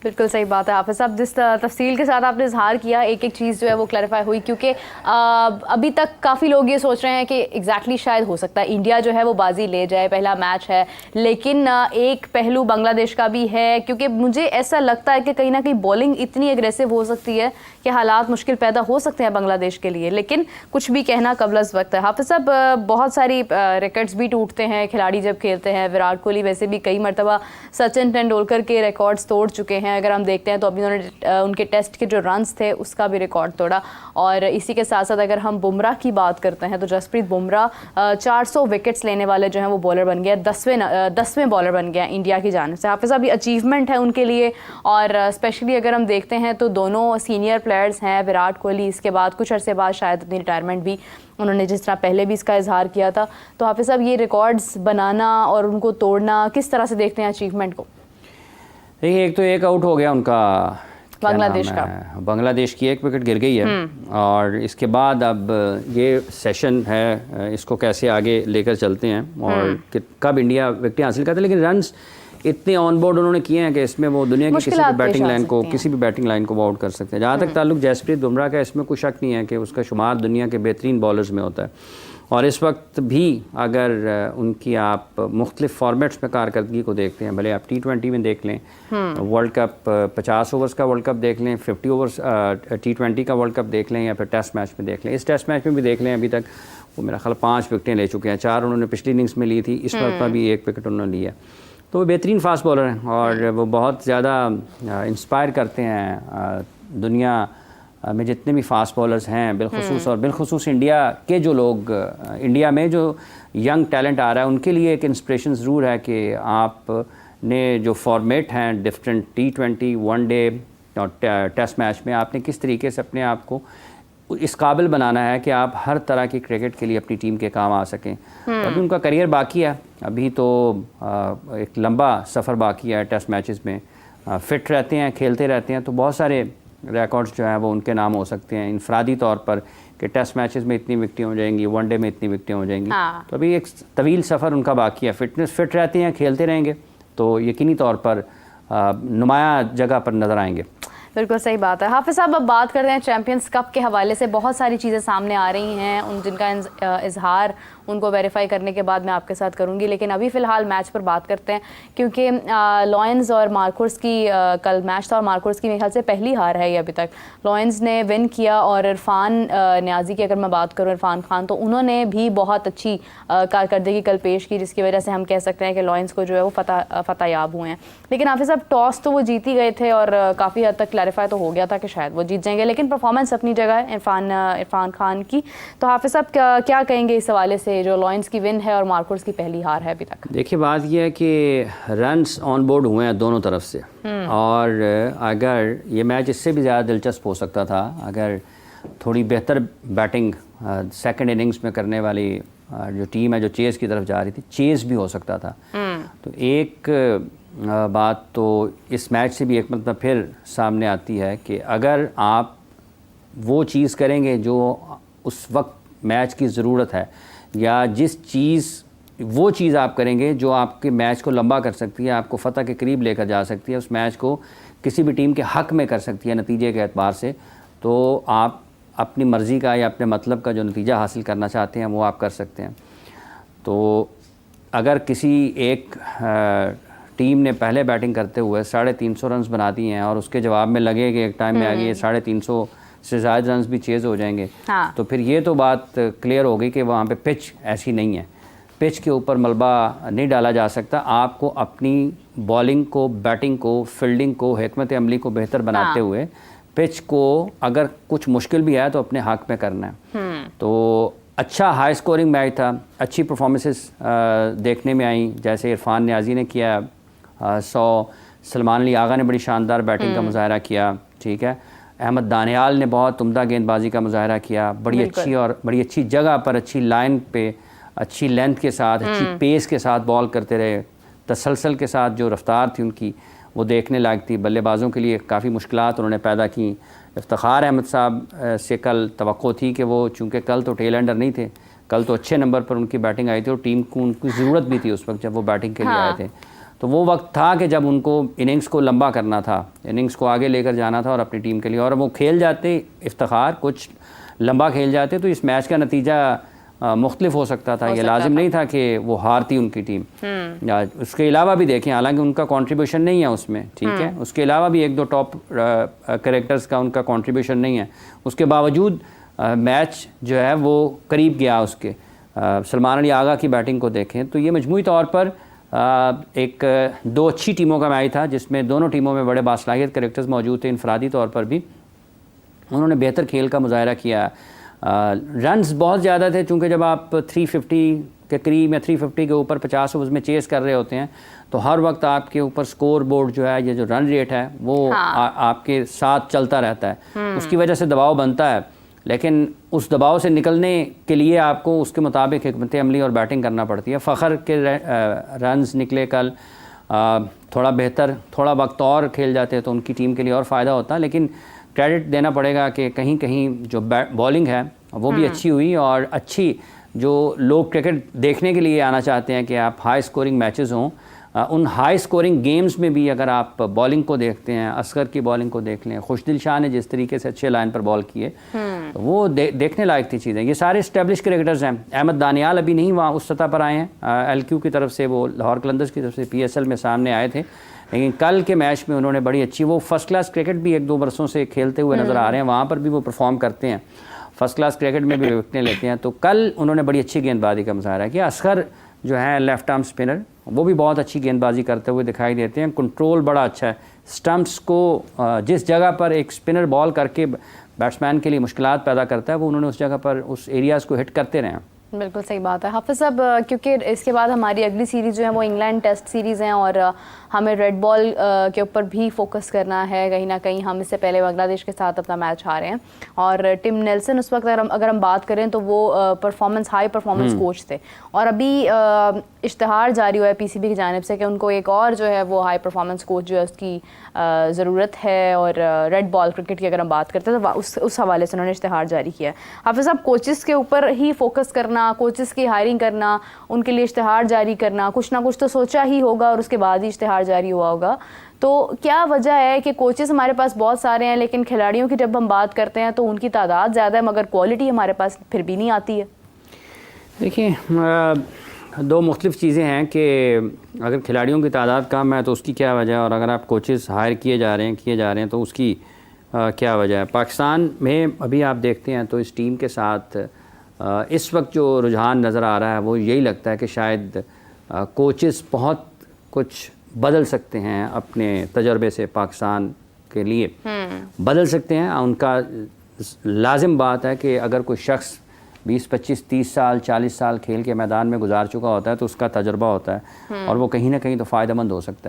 बिल्कुल सही बात है हाफिज़ साहब, जिस तफसील के साथ आपने इजहार किया, एक एक चीज़ जो है वो क्लैरिफाई हुई, क्योंकि अभी तक काफ़ी लोग ये सोच रहे हैं कि एग्जैक्टली शायद हो सकता है इंडिया जो है वो बाजी ले जाए, पहला मैच है, लेकिन एक पहलू बांग्लादेश का भी है, क्योंकि मुझे ऐसा लगता है कि कहीं ना कहीं बॉलिंग इतनी एग्रेसिव हो सकती है कि हालात मुश्किल पैदा हो सकते हैं बांग्लादेश के लिए, लेकिन कुछ भी कहना कबल अज़ वक्त है। हाफिज़ साहब, बहुत सारी रिकॉर्ड्स भी टूटते हैं खिलाड़ी जब खेलते हैं, विराट कोहली वैसे भी कई मरतबा सचिन तेंदुलकर के रिकॉर्ड्स तोड़ चुके हैं। अगर हम देखते हैं तो अभी उन्होंने उनके टेस्ट के जो रन्स थे उसका भी रिकॉर्ड तोड़ा, और इसी के साथ साथ अगर हम बुमराह की बात करते हैं तो जसप्रीत बुमराह 400 विकेट्स लेने वाले जो हैं वो बॉलर बन गया, 10वें बॉलर बन गया इंडिया की जानिब से। हाफिज़ साहब, ये अचीवमेंट है उनके लिए, और स्पेशली अगर हम देखते हैं तो दोनों सीनियर प्लेयर्स हैं, विराट कोहली इसके बाद कुछ अरसे बाद शायद अपनी रिटायरमेंट भी उन्होंने जिस तरह पहले भी इसका इजहार किया था। तो हाफिज़ साहब, ये रिकॉर्ड्स बनाना और उनको तोड़ना किस तरह से देखते हैं अचीवमेंट को? देखिए, एक तो एक आउट हो गया उनका बांग्लादेश का, बांग्लादेश की एक विकेट गिर गई है, और इसके बाद अब ये सेशन है, इसको कैसे आगे लेकर चलते हैं और कब इंडिया विकेट हासिल करता है। लेकिन रन्स इतने ऑन बोर्ड उन्होंने किए हैं कि इसमें वो दुनिया की किसी भी बैटिंग लाइन को आउट कर सकते हैं। जहाँ तक ताल्लुक जसप्रीत बुमराह का, इसमें कोई शक नहीं है कि उसका शुमार दुनिया के बेहतरीन बॉलर्स में होता है, और इस वक्त भी अगर उनकी आप मुख्तलिफ फॉर्मेट्स में कारकर्दगी को देखते हैं, भले आप T20 में देख लें, वर्ल्ड कप 50 ओवर्स का वर्ल्ड कप देख लें, 50 ओवर्स T20 का वर्ल्ड कप देख लें, या फिर टेस्ट मैच में देख लें। इस टेस्ट मैच में भी देख लें, अभी तक वो मेरा ख्याल 5 विकेटें ले चुके हैं, 4 उन्होंने पिछली इनिंग्स में ली थी, इस वक्त भी 1 विकेट उन्होंने लिया। तो वो बेहतरीन फास्ट बॉलर हैं, और वो बहुत ज़्यादा इंस्पायर करते हैं दुनिया में जितने भी फास्ट बॉलर्स हैं बिलखुसूस, और बिलखुसूस इंडिया के जो लोग, इंडिया में जो यंग टैलेंट आ रहा है उनके लिए एक इंस्पिरेशन ज़रूर है कि आपने जो फॉर्मेट हैं डिफरेंट T20, वनडे और टेस्ट मैच में, आपने किस तरीके से अपने आप को इस काबिल बनाना है कि आप हर तरह की क्रिकेट के लिए अपनी टीम के काम आ सकें। अभी उनका करियर बाकी है, अभी तो एक लंबा सफ़र बाकी है टेस्ट मैचेस में। फ़िट रहते हैं, खेलते रहते हैं, तो बहुत सारे रिकॉर्ड्स जो हैं वो उनके नाम हो सकते हैं इनफरादी तौर पर, कि टेस्ट मैचेस में इतनी विकेटें हो जाएंगी, वनडे में इतनी विकेटें हो जाएंगी। तो अभी एक तवील सफ़र उनका बाकी है। फिट रहते हैं, खेलते रहेंगे, तो यकीनी तौर पर नुमाया जगह पर नज़र आएंगे। बिल्कुल सही बात है। हाफिज़ साहब, अब बात करते हैं चैम्पियंस कप के हवाले से बहुत सारी चीज़ें सामने आ रही हैं, उन जिनका इजहार उनको वेरीफाई करने के बाद मैं आपके साथ करूंगी, लेकिन अभी फ़िलहाल मैच पर बात करते हैं, क्योंकि लॉयंस और मार्कोर्स की कल मैच था, और मार्कोर्स की मेरे ख्याल से पहली हार है ये अभी तक। लॉयंस ने विन किया, और इरफान न्याजी की अगर मैं बात करूँ, इरफान खान, तो उन्होंने भी बहुत अच्छी कारकर्दगी कल पेश की, जिसकी वजह से हम कह सकते हैं कि लॉयंस को जो है वो फतहयाब हुए हैं। लेकिन हाफिज़ साहब, टॉस तो वो जीत ही गए थे, और काफ़ी हद तक क्लैरिफाई तो हो गया था कि शायद वो जीत जाएंगे, लेकिन परफॉर्मेंस अपनी जगह है इरफान खान की। तो हाफिज़ साहब, क्या कहेंगे इस हवाले से, जो लॉयंस की विन है और मार्कोर्स की पहली हार है अभी तक? देखिए, बात यह है कि रन्स ऑन बोर्ड हुए हैं दोनों तरफ से, और अगर ये मैच इससे भी ज़्यादा दिलचस्प हो सकता था अगर थोड़ी बेहतर बैटिंग सेकंड इनिंग्स में करने वाली जो टीम है, जो चेज़ की तरफ जा रही थी, चेज़ भी हो सकता था। तो एक बात तो इस मैच से भी एक मतलब फिर सामने आती है कि अगर आप वो चीज़ करेंगे जो उस वक्त मैच की ज़रूरत है, या वो चीज़ आप करेंगे जो आपके मैच को लंबा कर सकती है, आपको फ़तह के करीब लेकर जा सकती है, उस मैच को किसी भी टीम के हक़ में कर सकती है नतीजे के एतबार से, तो आप अपनी मर्ज़ी का या अपने मतलब का जो नतीजा हासिल करना चाहते हैं वो आप कर सकते हैं। तो अगर किसी एक टीम ने पहले बैटिंग करते हुए 350 रन्स बना दिए हैं, और उसके जवाब में लगे कि एक टाइम में आगे 350 से ज़्यादा रन्स भी चेज़ हो जाएंगे, तो फिर ये तो बात क्लियर हो गई कि वहाँ पे पिच ऐसी नहीं है, पिच के ऊपर मलबा नहीं डाला जा सकता। आपको अपनी बॉलिंग को, बैटिंग को, फील्डिंग को, हिकमत अमली को बेहतर बनाते हुए पिच को अगर कुछ मुश्किल भी है तो अपने हक़ में करना है। तो अच्छा हाई स्कोरिंग मैच था, अच्छी परफॉर्मेंसेस देखने में आई, जैसे इरफान न्याजी ने किया 100, सलमान अली आगा ने बड़ी शानदार बैटिंग का मुजाहरा किया, ठीक है, अहमद दानियाल ने बहुत उम्दा गेंदबाजी का मुजाहरा किया, बड़ी अच्छी और बड़ी अच्छी जगह पर, अच्छी लाइन पे, अच्छी लेंथ के साथ, अच्छी पेस के साथ बॉल करते रहे, तसलसल के साथ जो रफ्तार थी उनकी वो देखने लायक थी। बल्लेबाजों के लिए काफ़ी मुश्किलात उन्होंने पैदा की। इफ्तिखार अहमद साहब से कल तवक्को थी कि वो, चूँकि कल तो टेल एंडर नहीं थे, कल तो अच्छे नंबर पर उनकी बैटिंग आई थी, और टीम को उनकी ज़रूरत भी थी उस वक्त जब वो बैटिंग के लिए आए थे। तो वो वक्त था कि जब उनको इनिंग्स को लंबा करना था, इनिंग्स को आगे लेकर जाना था और अपनी टीम के लिए, और वो खेल जाते इफ्तिखार कुछ लंबा खेल जाते तो इस मैच का नतीजा मुख्तलिफ हो सकता था। ये लाजिम नहीं था कि वो हारती उनकी टीम। उसके अलावा भी देखें, हालांकि उनका कंट्रीब्यूशन नहीं है उसमें, ठीक है, उसके अलावा भी एक दो टॉप कैरेक्टर्स का उनका कंट्रीब्यूशन नहीं है, उसके बावजूद मैच जो है वो करीब गया उसके। सलमान अली आगा की बैटिंग को देखें तो ये मजमूई तौर पर एक दो अच्छी टीमों का मैच था जिसमें दोनों टीमों में बड़े बासलाहियत कैरेक्टर्स मौजूद थे। इनफरादी तौर पर भी उन्होंने बेहतर खेल का मुजाहरा किया। रन्स बहुत ज़्यादा थे, चूँकि जब आप 350 के करीब या 350 के ऊपर 50 ओवर्स में चेस कर रहे होते हैं तो हर वक्त आपके ऊपर स्कोर बोर्ड जो है, ये जो रन रेट है वो आपके साथ चलता रहता है, उसकी वजह से दबाव बनता है। लेकिन उस दबाव से निकलने के लिए आपको उसके मुताबिक हिकमत अमली और बैटिंग करना पड़ती है। फ़खर के रन्स निकले कल, थोड़ा बेहतर, थोड़ा वक्त और खेल जाते तो उनकी टीम के लिए और फ़ायदा होता, लेकिन क्रेडिट देना पड़ेगा कि कहीं कहीं जो बॉलिंग है वो भी अच्छी हुई, और अच्छी जो लोग क्रिकेट देखने के लिए आना चाहते हैं कि आप हाई स्कोरिंग मैचेस हों, उन हाई स्कोरिंग गेम्स में भी अगर आप बॉलिंग को देखते हैं, असगर की बॉलिंग को देख लें, खुशदिल शाह ने जिस तरीके से अच्छे लाइन पर बॉल किए तो वो देखने लायक थी चीज़ें। ये सारे इस्टेब्लिश क्रिकेटर्स हैं। अहमद दानियाल अभी नहीं वहाँ उस सतह पर आए हैं, LQ की तरफ से, वो लाहौर कलंदर्स की तरफ से PSL में सामने आए थे, लेकिन कल के मैच में उन्होंने बड़ी अच्छी, वो फर्स्ट क्लास क्रिकेट भी एक दो बरसों से खेलते हुए नज़र आ रहे हैं, वहाँ पर भी वो परफॉर्म करते हैं, फर्स्ट क्लास क्रिकेट में भी विकेटें लेते हैं। तो कल उन्होंने बड़ी अच्छी गेंदबाजी का मुजाहरा किया। असगर जो है लेफ्ट आर्म स्पिनर, वो भी बहुत अच्छी गेंदबाजी करते हुए दिखाई देते हैं, कंट्रोल बड़ा अच्छा है, स्टंप्स को जिस जगह पर एक स्पिनर बॉल करके बैट्समैन के लिए मुश्किलात पैदा करता है वो उन्होंने उस जगह पर उस एरियाज़ को हिट करते रहे। बिल्कुल सही बात है हाफिज़ साहब, क्योंकि इसके बाद हमारी अगली सीरीज़ जो है वो इंग्लैंड टेस्ट सीरीज़ हैं और हमें रेड बॉल के ऊपर भी फोकस करना है। कहीं ना कहीं हम इससे पहले बांग्लादेश के साथ अपना मैच हारे हैं, और टिम नेल्सन उस वक्त अगर हम बात करें तो वो हाई परफॉर्मेंस कोच थे, और अभी इश्तहार जारी हुआ है PCB की जानिब से कि उनको एक और जो है वो हाई परफॉर्मेंस कोच जो है उसकी ज़रूरत है, और रेड बॉल क्रिकेट की अगर हम बात करते हैं तो उस हवाले से उन्होंने इश्तहार जारी किया है। हाफिज़ साहब, कोचेस के ऊपर ही फोकस करना, कोचेस की हायरिंग करना, उनके लिए इश्तहार जारी करना, कुछ ना कुछ तो सोचा ही होगा और उसके बाद ही इश्तहार जारी हुआ होगा, तो क्या वजह है कि कोचेस हमारे पास बहुत सारे हैं लेकिन खिलाड़ियों की जब हम बात करते हैं तो उनकी तादाद ज़्यादा है मगर क्वालिटी हमारे पास फिर भी नहीं आती है? देखिए, दो मुख्तलिफ़ चीज़ें हैं कि अगर खिलाड़ियों की तादाद कम है तो उसकी क्या वजह है, और अगर आप कोचेस हायर किए जा रहे हैं तो उसकी क्या वजह है। पाकिस्तान में अभी आप देखते हैं तो इस टीम के साथ इस वक्त जो रुझान नज़र आ रहा है वो यही लगता है कि शायद कोचेस बहुत कुछ बदल सकते हैं अपने तजर्बे से, पाकिस्तान के लिए बदल सकते हैं। उनका लाजिम बात है कि अगर कोई शख्स 20, 25, 30 साल, 40 साल खेल के मैदान में गुजार चुका होता है तो उसका तजर्बा होता है और वो कहीं ना कहीं तो फ़ायदेमंद हो सकता है।